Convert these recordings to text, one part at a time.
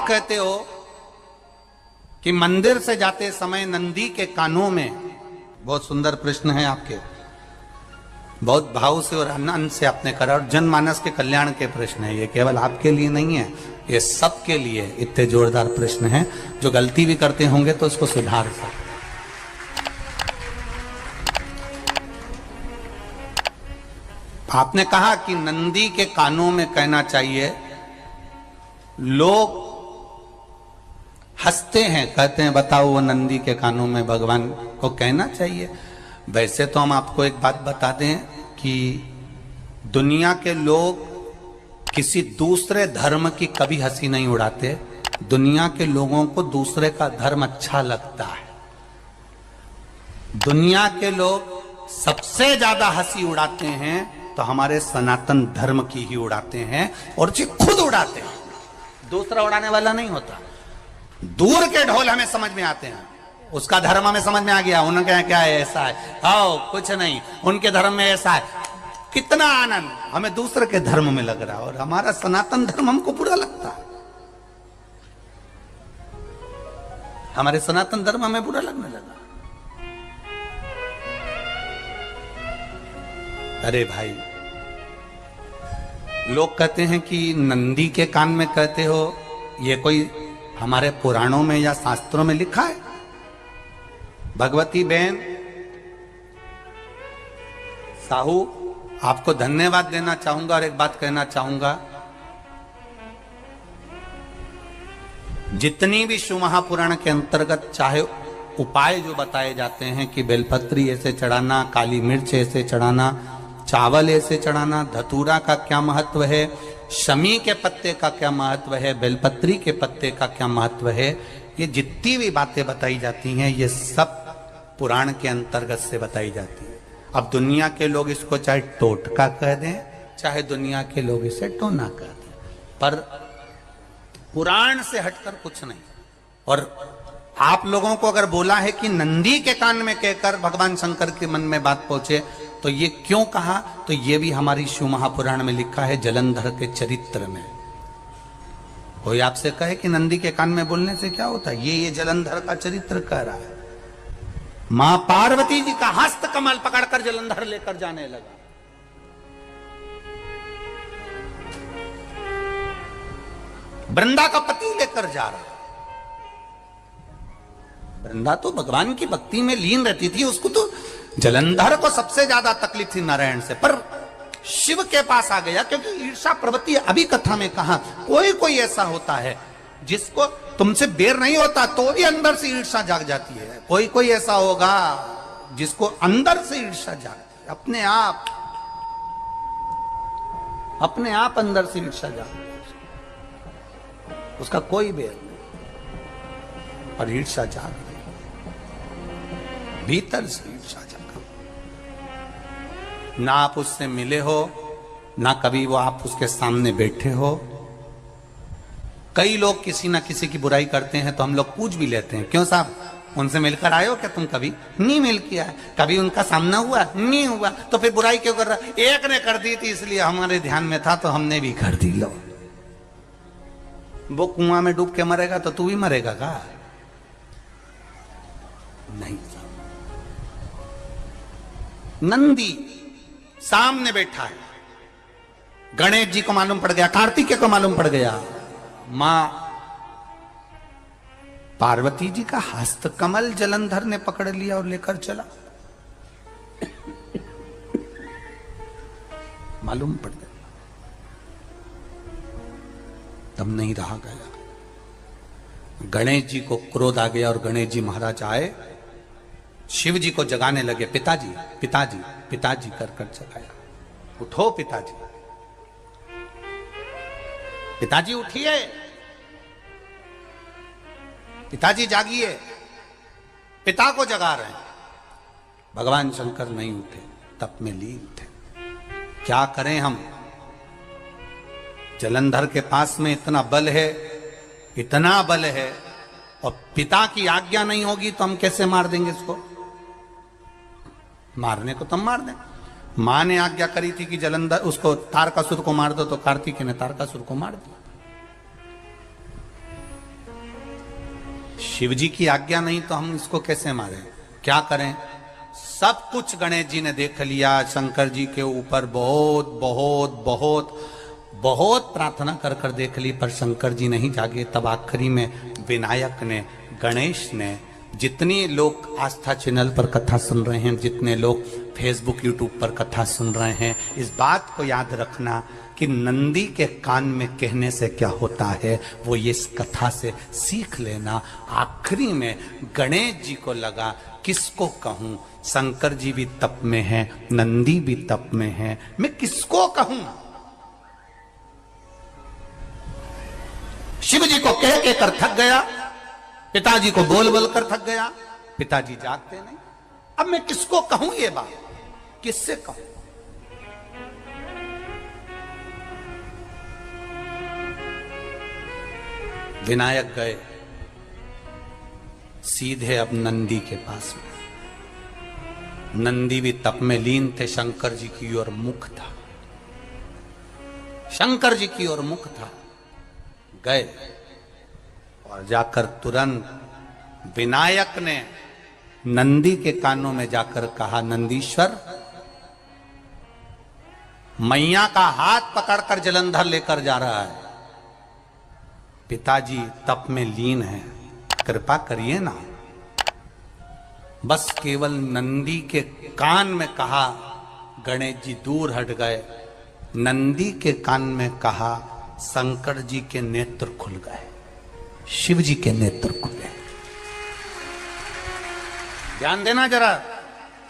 आप कहते हो कि मंदिर से जाते समय नंदी के कानों में, बहुत सुंदर प्रश्न है आपके, बहुत भाव से और आनंद से आपने करा, और जनमानस के कल्याण के प्रश्न है ये, केवल आपके लिए नहीं है, ये सबके लिए इतने जोरदार प्रश्न हैं। जो गलती भी करते होंगे तो उसको सुधार सकते। आपने कहा कि नंदी के कानों में कहना चाहिए, लोग हंसते हैं, कहते हैं बताओ वो नंदी के कानों में भगवान को कहना चाहिए। वैसे तो हम आपको एक बात बता दें कि दुनिया के लोग किसी दूसरे धर्म की कभी हंसी नहीं उड़ाते। दुनिया के लोगों को दूसरे का धर्म अच्छा लगता है। दुनिया के लोग सबसे ज्यादा हंसी उड़ाते हैं तो हमारे सनातन धर्म की ही उड़ाते हैं, और जी खुद उड़ाते हैं, दूसरा उड़ाने वाला नहीं होता। दूर के ढोल हमें समझ में आते हैं, उसका धर्म हमें समझ में आ गया, उनके क्या है ऐसा है, आओ कुछ नहीं, उनके धर्म में ऐसा है, कितना आनंद हमें दूसरे के धर्म में लग रहा है, और हमारा सनातन धर्म हमको बुरा लगता है। हमारे सनातन धर्म हमें बुरा लगने लगा। अरे भाई, लोग कहते हैं कि नंदी के कान में कहते हो, ये कोई हमारे पुराणों में या शास्त्रों में लिखा है? भगवती बहन साहू, आपको धन्यवाद देना चाहूंगा और एक बात कहना चाहूंगा, जितनी भी शिव महापुराण के अंतर्गत चाहे उपाय जो बताए जाते हैं कि बेलपत्री ऐसे चढ़ाना, काली मिर्च ऐसे चढ़ाना, चावल ऐसे चढ़ाना, धतूरा का क्या महत्व है, शमी के पत्ते का क्या महत्व है, बेलपत्री के पत्ते का क्या महत्व है, ये जितनी भी बातें बताई जाती हैं ये सब पुराण के अंतर्गत से बताई जाती है। अब दुनिया के लोग इसको चाहे टोटका कह दें, चाहे दुनिया के लोग इसे टोना कह दें, पर पुराण से हटकर कुछ नहीं। और आप लोगों को अगर बोला है कि नंदी के कान में कहकर भगवान शंकर के मन में बात पहुंचे, तो ये क्यों कहा, तो ये भी हमारी शिव महापुराण में लिखा है, जलंधर के चरित्र में। कोई आपसे कहे कि नंदी के कान में बोलने से क्या होता है, ये जलंधर का चरित्र कह रहा है। मां पार्वती जी का हस्त कमल पकड़कर जलंधर लेकर जाने लगा। वृंदा का पति लेकर जा रहा। वृंदा तो भगवान की भक्ति में लीन रहती थी, उसको तो जलंधर को सबसे ज्यादा तकलीफ थी नारायण से, पर शिव के पास आ गया, क्योंकि ईर्षा प्रवृत्ति, अभी कथा में कहा, कोई कोई ऐसा होता है जिसको तुमसे बेर नहीं होता तो भी अंदर से ईर्षा जाग जाती है। कोई कोई ऐसा होगा जिसको अंदर से ईर्षा जागती है, अपने आप अंदर से ईर्षा जागती है, उसका कोई बेर नहीं, पर ईर्षा जाग रही, भीतर से ईर्षा जागा। ना आप उससे मिले हो, ना कभी वो आप उसके सामने बैठे हो। कई लोग किसी ना किसी की बुराई करते हैं तो हम लोग पूछ भी लेते हैं, क्यों साहब उनसे मिलकर आए हो क्या तुम? कभी नहीं मिल किया है, कभी उनका सामना हुआ नहीं हुआ, तो फिर बुराई क्यों कर रहा? एक ने कर दी थी इसलिए हमारे ध्यान में था तो हमने भी कर दी। लो, वो कुआं में डूब के मरेगा तो तू भी मरेगा का? नहीं। नंदी सामने बैठा है, गणेश जी को मालूम पड़ गया, कार्तिकेय को मालूम पड़ गया, मां पार्वती जी का हस्त कमल जलंधर ने पकड़ लिया और लेकर चला। मालूम पड़ गया, तब नहीं रहा गया। गणेश जी को क्रोध आ गया और गणेश जी महाराज आए, शिव जी को जगाने लगे, पिताजी पिताजी पिताजी कर कर जगाया, उठो पिताजी, पिताजी उठिए, पिताजी जागिए, पिता को जगा रहे हैं। भगवान शंकर नहीं उठे, तप में लीन थे। क्या करें हम? जलंधर के पास में इतना बल है, इतना बल है, और पिता की आज्ञा नहीं होगी तो हम कैसे मार देंगे इसको? मारने को तो हम मार दें। मां ने आज्ञा करी थी कि जलंधर उसको तारकासुर को मार दो, तो कार्तिकेय ने तारकासुर को मार दिया। शिव जी की आज्ञा नहीं तो हम इसको कैसे मारें, क्या करें? सब कुछ गणेश जी ने देख लिया, शंकर जी के ऊपर बहुत बहुत बहुत बहुत प्रार्थना कर कर देख ली, पर शंकर जी नहीं जागे। तब आखिरी में विनायक ने, गणेश ने, जितने लोग आस्था चैनल पर कथा सुन रहे हैं, जितने लोग फेसबुक यूट्यूब पर कथा सुन रहे हैं, इस बात को याद रखना कि नंदी के कान में कहने से क्या होता है वो ये इस कथा से सीख लेना। आखिरी में गणेश जी को लगा किसको कहूं, शंकर जी भी तप में हैं, नंदी भी तप में हैं, मैं किसको कहूं? शिव जी को कह के कर थक गया, पिताजी को बोल बोल कर थक गया, पिताजी जागते नहीं। अब मैं किसको कहूं ये बात, किससे कहूं? विनायक गए सीधे अब नंदी के पास में। नंदी भी तप में लीन थे, शंकर जी की ओर मुख था, शंकर जी की ओर मुख था। गए और जाकर तुरंत विनायक ने नंदी के कानों में जाकर कहा, नंदीश्वर, मैया का हाथ पकड़कर जलंधर लेकर जा रहा है, पिताजी तप में लीन है, कृपा करिए ना। बस केवल नंदी के कान में कहा, गणेश जी दूर हट गए। नंदी के कान में कहा, शंकर जी के नेत्र खुल गए, शिव जी के नेत्र खुले। ध्यान देना जरा,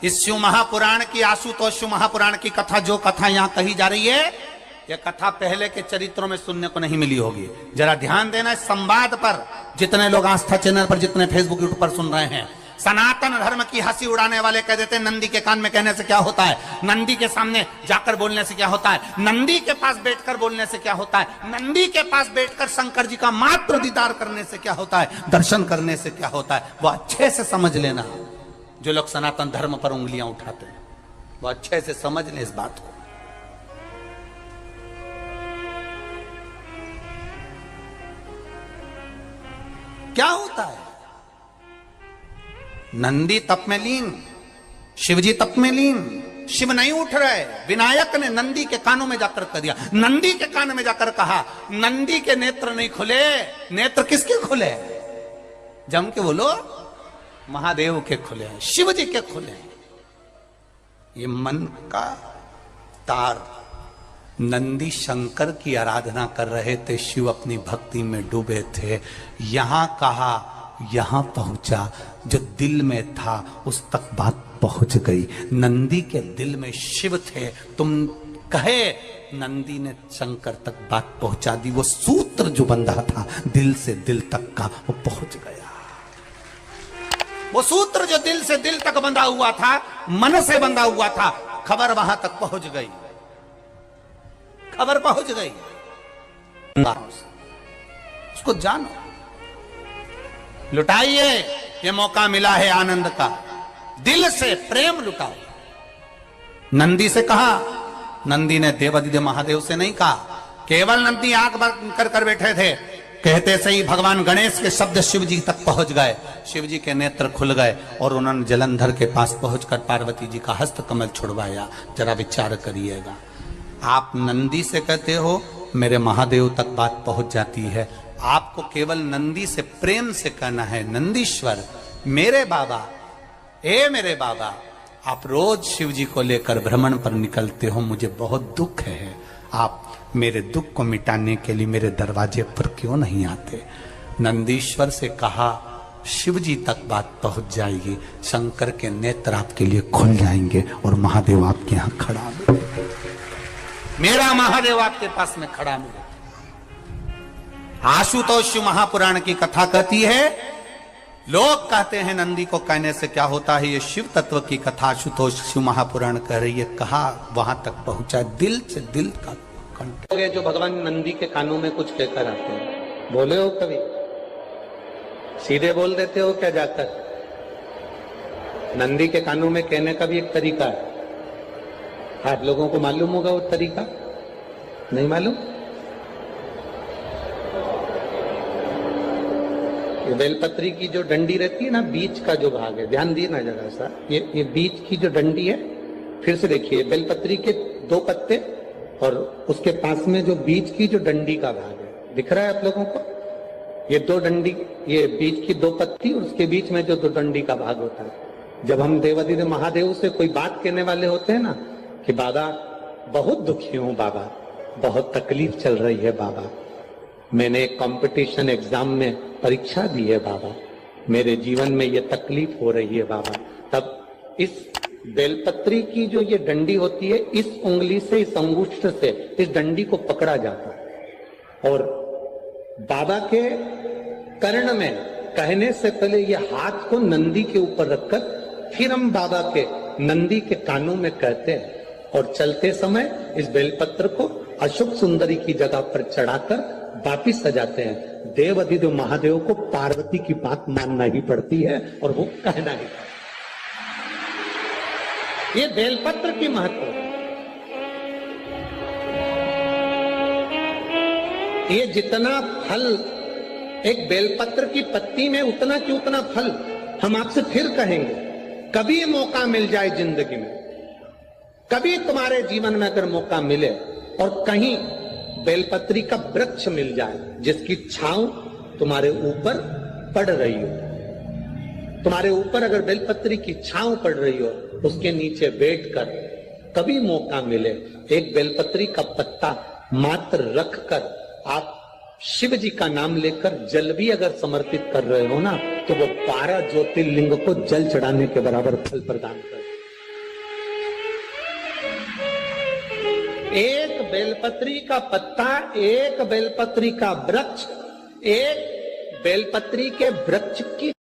इस शिव महापुराण की, आशुतोष शिव महापुराण की कथा, जो कथा यहां कही जा रही है, यह कथा पहले के चरित्रों में सुनने को नहीं मिली होगी। जरा ध्यान देना इस संवाद पर, जितने लोग आस्था चैनल पर, जितने फेसबुक यूट्यूब पर सुन रहे हैं। सनातन धर्म की हंसी उड़ाने वाले कह देते हैं नंदी के कान में कहने से क्या होता है, नंदी के सामने जाकर बोलने से क्या होता है, नंदी के पास बैठकर बोलने से क्या होता है, नंदी के पास बैठकर शंकर जी का मात्र दीदार करने से क्या होता है, दर्शन करने से क्या होता है। वो अच्छे से समझ लेना, जो लोग सनातन धर्म पर उंगलियां उठाते हैं, वो अच्छे से समझ ले इस बात को। क्या होता है, नंदी तप में लीन, शिवजी तप में लीन, शिव नहीं उठ रहे। विनायक ने नंदी के कानों में जाकर कह दिया, नंदी के कान में जाकर कहा, नंदी के नेत्र नहीं खुले। नेत्र किसके खुले? जम के बोलो, महादेव के खुले, शिव जी के खुले। ये मन का तार। नंदी शंकर की आराधना कर रहे थे, शिव अपनी भक्ति में डूबे थे। यहां कहा, यहां पहुंचा, जो दिल में था उस तक बात पहुंच गई। नंदी के दिल में शिव थे, तुम कहे, नंदी ने शंकर तक बात पहुंचा दी। वो सूत्र जो बंधा था दिल से दिल तक का, वो पहुंच गया। वो सूत्र जो दिल से दिल तक बंधा हुआ था, मन से बंधा हुआ था, खबर वहां तक पहुंच गई, खबर पहुंच गई। उसको जानो, लुटाइए, ये मौका मिला है आनंद का, दिल से प्रेम लुटाओ। नंदी से कहा, नंदी ने देवादिदेव महादेव से नहीं कहा, केवल नंदी आंख बंद कर कर बैठे थे। कहते सही भगवान गणेश के शब्द शिव जी तक पहुंच गए, शिव जी के नेत्र खुल गए और उन्होंने जलंधर के पास पहुंचकर पार्वती जी का हस्त कमल छुड़वाया। जरा विचार करिएगा, आप नंदी से कहते हो मेरे महादेव तक बात पहुंच जाती है, आपको केवल नंदी से प्रेम से कहना है, नंदीश्वर मेरे बाबा, ए मेरे बाबा, आप रोज शिव जी को लेकर भ्रमण पर निकलते हो, मुझे बहुत दुख है, आप मेरे दुख को मिटाने के लिए मेरे दरवाजे पर क्यों नहीं आते? नंदीश्वर से कहा, शिव जी तक बात पहुंच जाएगी, शंकर के नेत्र आपके लिए खुल जाएंगे और महादेव आपके यहां खड़ा मिले, मेरा महादेव आपके पास में खड़ा मिले। आशुतोष शिव महापुराण की कथा कहती है, लोग कहते हैं नंदी को कहने से क्या होता है, ये शिव तत्व की कथा आशुतोष शिव महापुराण कह रही है। कहा वहां तक पहुंचा, दिल से दिल का कंठ। जो भगवान नंदी के कानों में कुछ कहकर आते हैं, बोले हो कभी? सीधे बोल देते हो क्या जाकर? नंदी के कानों में कहने का भी एक तरीका है, आप लोगों को मालूम होगा वो तरीका? नहीं मालूम? ये बेलपत्री की जो डंडी रहती है ना, बीच का जो भाग है, ध्यान दिए ना जरा सा, ये बीच की जो डंडी है, फिर से देखिए, बेलपत्री के 2 पत्ते और उसके पास में जो बीच की जो डंडी का भाग है, दिख रहा है आप लोगों को? ये 2 डंडी, ये बीच की 2 पत्ती और उसके बीच में जो 2 डंडी का भाग होता है। जब हम देवाधिदेव महादेव से कोई बात कहने वाले होते हैं ना कि बाबा बहुत दुखी हूं, बाबा बहुत तकलीफ चल रही है, बाबा मैंने एक कंपटीशन एग्जाम में परीक्षा दी है, बाबा मेरे जीवन में ये तकलीफ हो रही है, बाबा, तब इस बेलपत्री की जो ये डंडी होती है, इस उंगली से, इस अंगुष्ठ से इस डंडी को पकड़ा जाता है और बाबा के कर्ण में कहने से पहले ये हाथ को नंदी के ऊपर रखकर फिर हम बाबा के नंदी के कानों में कहते हैं और चलते समय इस बेलपत्र को अशोक सुंदरी की जगह पर चढ़ाकर वापिस सजाते हैं। देव अधिदेव महादेव को पार्वती की बात मानना ही पड़ती है और वो कहना ही पड़ता है। ये बेलपत्र की महत्व, ये जितना फल एक बेलपत्र की पत्ती में, उतना की उतना फल। हम आपसे फिर कहेंगे, कभी मौका मिल जाए जिंदगी में, कभी तुम्हारे जीवन में अगर मौका मिले और कहीं बेलपत्री का वृक्ष मिल जाए जिसकी छांव तुम्हारे ऊपर पड़ रही हो, तुम्हारे ऊपर अगर बेलपत्री की छांव पड़ रही हो, उसके नीचे बैठकर कभी मौका मिले, एक बेलपत्री का पत्ता मात्र रखकर आप शिव जी का नाम लेकर जल भी अगर समर्पित कर रहे हो ना, तो वो 12 ज्योतिर्लिंग को जल चढ़ाने के बराबर फल प्रदान कर। एक बेलपत्री का पत्ता, एक बेलपत्री का वृक्ष, एक बेलपत्री के वृक्ष की